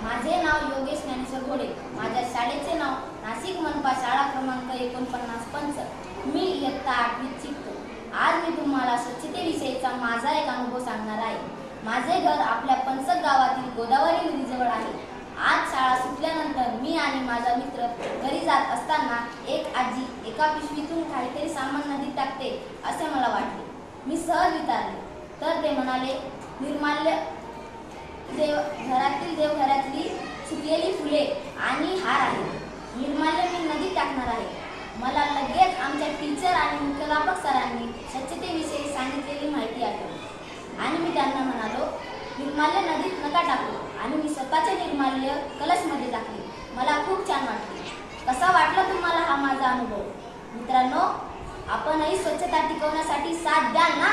माझे नाव योगेश ज्ञानेश्वर घोडे. माझ्या शाळेचे नाव नाशिक मनपा शाळा क्रमांक 49 पंच. मी इयत्ता 8वीत शिकतो. आज मी तुम्हाला स्वच्छतेविषयीचा माझा एक अनुभव सांगणार आहे. माझे घर आपल्या पंचक गावातील गोदावरी नदीजवळ आहे. आज शाळा सुटल्यानंतर मी आणि माझा मित्र घरी जात असताना एक आजी एका पिशवीतून काहीतरी सामान नदीत टाकते असे मला वाटले. मी सहज विचारले तर ते म्हणाले, निर्माल्य घरातील देवघरातली सुकलेली फुले आणि हार आहे. निर्माल्य मी नदीत टाकणार आहे. मला लगेच आमच्या टीचर आणि मुख्याध्यापक सरांनी स्वच्छतेविषयी सांगितलेली माहिती आठवली आणि मी त्यांना म्हणालो, निर्माल्य नदीत नका टाकू. आणि मी स्वतःचे निर्माल्य कलशमध्ये टाकले. मला खूप छान वाटले. कसा वाटला तुम्हाला हा माझा अनुभव? मित्रांनो, आपणही स्वच्छता टिकवण्यासाठी साथ द्याल ना?